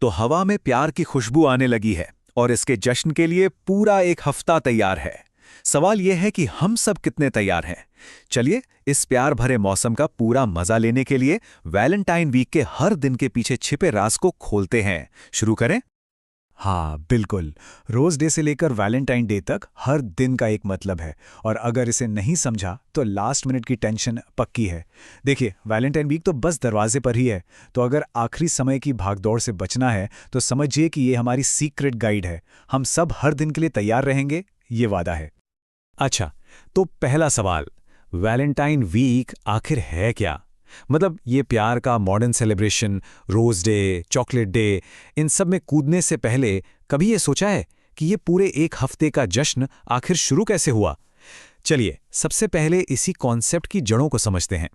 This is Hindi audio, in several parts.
तो हवा में प्यार की खुशबू आने लगी है और इसके जश्न के लिए पूरा एक हफ्ता तैयार है। सवाल यह है कि हम सब कितने तैयार हैं। चलिए इस प्यार भरे मौसम का पूरा मजा लेने के लिए वैलेंटाइन वीक के हर दिन के पीछे छिपे राज को खोलते हैं। शुरू करें। हाँ बिल्कुल। रोज डे से लेकर वैलेंटाइन डे तक हर दिन का एक मतलब है, और अगर इसे नहीं समझा तो लास्ट मिनट की टेंशन पक्की है। देखिए, वैलेंटाइन वीक तो बस दरवाजे पर ही है, तो अगर आखिरी समय की भागदौड़ से बचना है तो समझिए कि ये हमारी सीक्रेट गाइड है। हम सब हर दिन के लिए तैयार रहेंगे, ये वादा है। अच्छा, तो पहला सवाल, वैलेंटाइन वीक आखिर है क्या? मतलब ये प्यार का modern celebration, rose day, chocolate day, इन सब में कूदने से पहले कभी ये सोचा है कि ये पूरे एक हफ्ते का जश्न आखिर शुरू कैसे हुआ? चलिए सबसे पहले इसी कॉन्सेप्ट की जड़ों को समझते हैं।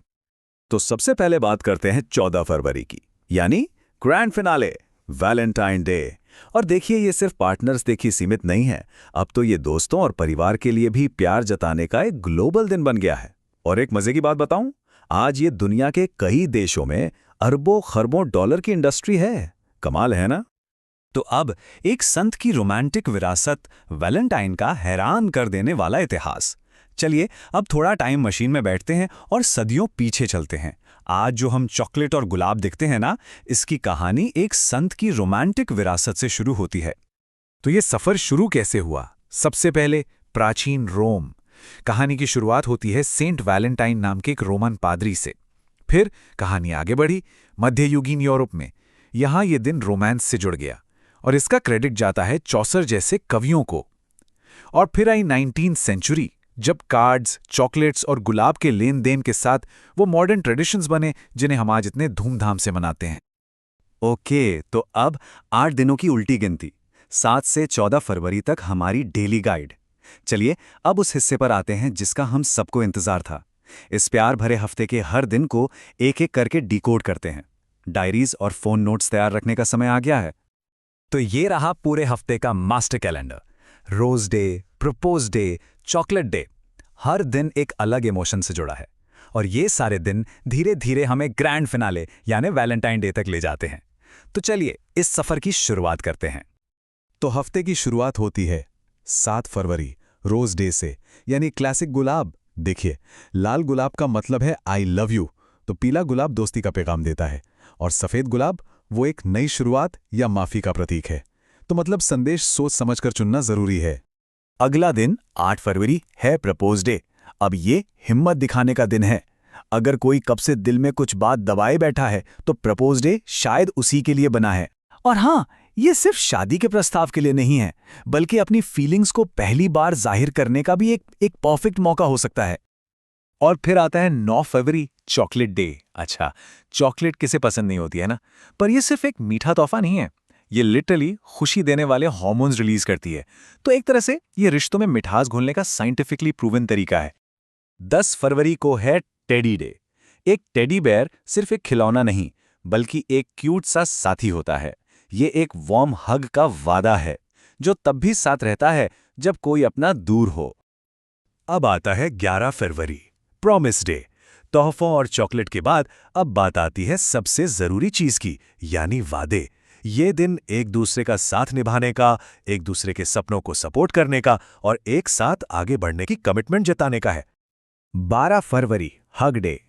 तो सबसे पहले बात करते हैं 14 फरवरी की, यानी ग्रैंड फिनाले, वैलेंटाइन डे। और देखिए, ये सिर्फ पार्टनर्स डे ही सीमित नहीं है, अब तो ये दोस्तों और परिवार के लिए भी प्यार जताने का एक ग्लोबल दिन बन गया है। और एक मजे की बात बताऊं, आज ये दुनिया के कई देशों में अरबों खरबों डॉलर की इंडस्ट्री है। कमाल है ना? तो अब एक संत की रोमांटिक विरासत, वैलेंटाइन का हैरान कर देने वाला इतिहास। चलिए अब थोड़ा टाइम मशीन में बैठते हैं और सदियों पीछे चलते हैं। आज जो हम चॉकलेट और गुलाब दिखते हैं ना, इसकी कहानी एक संत की रोमांटिक विरासत से शुरू होती है। तो ये सफर शुरू कैसे हुआ? सबसे पहले प्राचीन रोम। कहानी की शुरुआत होती है सेंट वैलेंटाइन नाम के एक रोमन पादरी से। फिर कहानी आगे बढ़ी मध्ययुगीन यूरोप में। यहां ये दिन रोमांस से जुड़ गया और इसका क्रेडिट जाता है चौसर जैसे कवियों को। और फिर आई 19वीं सेंचुरी, जब कार्ड्स, चॉकलेट्स और गुलाब के लेन देन के साथ वो मॉडर्न ट्रेडिशंस बने जिन्हें हम आज इतने धूमधाम से मनाते हैं। ओके, तो अब 8 दिनों की उल्टी गिनती, 7 से 14 फरवरी तक हमारी डेली गाइड। चलिए अब उस हिस्से पर आते हैं जिसका हम सबको इंतजार था। इस प्यार भरे हफ्ते के हर दिन को एक एक करके डिकोड करते हैं। डायरीज और फोन नोट्स तैयार रखने का समय आ गया है। तो ये रहा पूरे हफ्ते का master calendar. Rose day, propose day, chocolate day, हर दिन एक अलग इमोशन से जुड़ा है। और ये सारे दिन धीरे धीरे हमें ग्रैंड फिनाले यानी वैलेंटाइन डे तक ले जाते हैं। तो चलिए इस सफर की शुरुआत करते हैं। तो हफ्ते की शुरुआत होती है 7 फरवरी रोज डे से, यानी क्लासिक गुलाब। देखिए, लाल गुलाब का मतलब है आई लव यू, तो पीला गुलाब दोस्ती का पैगाम देता है, और सफेद गुलाब वो एक नई शुरुआत या माफी का प्रतीक है। तो मतलब संदेश सोच समझकर चुनना जरूरी है। अगला दिन 8 फरवरी है प्रपोज डे। अब ये हिम्मत दिखाने का दिन है। अगर कोई कब से दिल में कुछ बात दबाए बैठा है तो प्रपोज डे शायद उसी के लिए बना है। और हाँ, ये सिर्फ शादी के प्रस्ताव के लिए नहीं है, बल्कि अपनी फीलिंग्स को पहली बार जाहिर करने का भी एक परफेक्ट मौका हो सकता है। और फिर आता है 9 फरवरी, चॉकलेट डे। अच्छा, चॉकलेट किसे पसंद नहीं होती है ना, पर यह सिर्फ एक मीठा तोहफा नहीं है, ये लिटरली खुशी देने वाले हार्मोन्स रिलीज करती है। तो एक तरह से ये रिश्तों में मिठास घोलने का साइंटिफिकली प्रूवन तरीका है। 10 फरवरी को है टेडी डे। एक टेडी बेयर सिर्फ एक खिलौना नहीं, बल्कि एक क्यूट सा साथी होता है। ये एक वार्म हग का वादा है, जो तब भी साथ रहता है जब कोई अपना दूर हो। अब आता है 11 फरवरी, प्रॉमिस डे। तोहफों और चॉकलेट के बाद अब बात आती है सबसे जरूरी चीज की, यानी वादे। ये दिन एक दूसरे का साथ निभाने का, एक दूसरे के सपनों को सपोर्ट करने का और एक साथ आगे बढ़ने की कमिटमेंट जताने का है। 12 फरवरी, हग डे।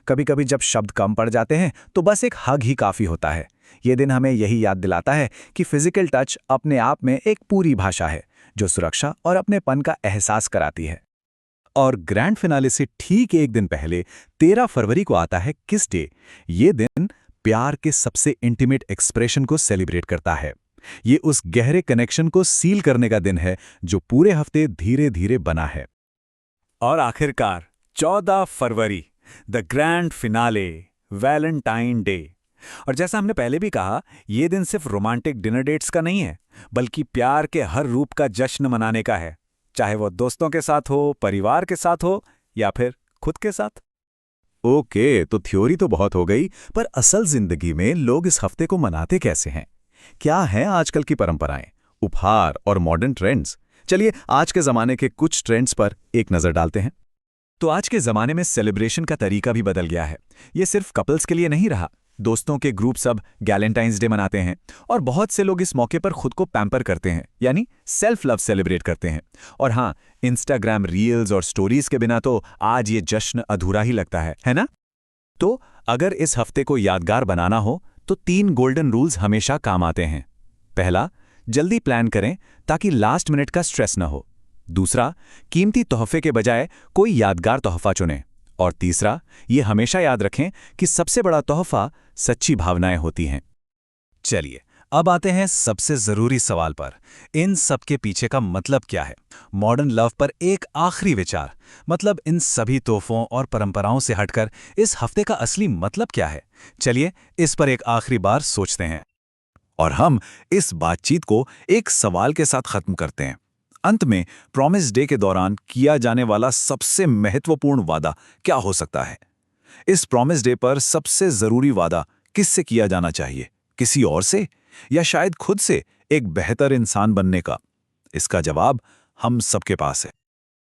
कभी कभी जब शब्द कम पड़ जाते हैं तो बस एक हग ही काफी होता है। ये दिन हमें यही याद दिलाता है कि फिजिकल टच अपने आप में एक पूरी भाषा है, जो सुरक्षा और अपनेपन का एहसास कराती है। और ग्रैंड फिनाले से ठीक एक दिन पहले 13 फरवरी को आता है किस डे। ये दिन प्यार के सबसे इंटीमेट एक्सप्रेशन को सेलिब्रेट करता है। ये उस गहरे कनेक्शन को सील करने का दिन है जो पूरे हफ्ते धीरे धीरे बना है। और आखिरकार 14 फरवरी, the grand finale, Valentine day. और जैसा हमने पहले भी कहा, यह दिन सिर्फ रोमांटिक डिनर डेट्स का नहीं है, बल्कि प्यार के हर रूप का जश्न मनाने का है, चाहे वो दोस्तों के साथ हो, परिवार के साथ हो या फिर खुद के साथ। ओके, तो थ्योरी तो बहुत हो गई, पर असल जिंदगी में लोग इस हफ्ते को मनाते कैसे हैं? क्या हैं आजकल की परंपराएं, उपहार और मॉडर्न ट्रेंड्स? चलिए आज के जमाने के कुछ ट्रेंड्स पर एक नजर डालते हैं। तो आज के जमाने में सेलिब्रेशन का तरीका भी बदल गया है। ये सिर्फ कपल्स के लिए नहीं रहा, दोस्तों के ग्रुप सब वैलेंटाइंस डे मनाते हैं और बहुत से लोग इस मौके पर खुद को पैम्पर करते हैं, यानी सेल्फ लव सेलिब्रेट करते हैं। और हाँ, इंस्टाग्राम रील्स और स्टोरीज के बिना तो आज ये जश्न अधूरा ही लगता है ना? तो अगर इस हफ्ते को यादगार बनाना हो तो 3 गोल्डन रूल्स हमेशा काम आते हैं। पहला, जल्दी प्लान करें ताकि लास्ट मिनट का स्ट्रेस न हो। दूसरा, कीमती तोहफे के बजाय कोई यादगार तोहफा चुनें। और तीसरा, ये हमेशा याद रखें कि सबसे बड़ा तोहफा सच्ची भावनाएं होती हैं। चलिए, अब आते हैं सबसे जरूरी सवाल पर। इन सब के पीछे का मतलब क्या है? मॉडर्न लव पर एक आखिरी विचार, मतलब इन सभी तोहफों और परंपराओं से हटकर इस हफ्ते का असली मतलब क्या है? चलिए, इस पर एक आखिरी बार सोचते हैं। और हम इस बातचीत को एक सवाल के साथ खत्म करते हैं। अंत में, प्रॉमिस डे के दौरान किया जाने वाला सबसे महत्वपूर्ण वादा क्या हो सकता है? इस प्रॉमिस डे पर सबसे जरूरी वादा किससे किया जाना चाहिए? किसी और से, या शायद खुद से एक बेहतर इंसान बनने का? इसका जवाब हम सबके पास है।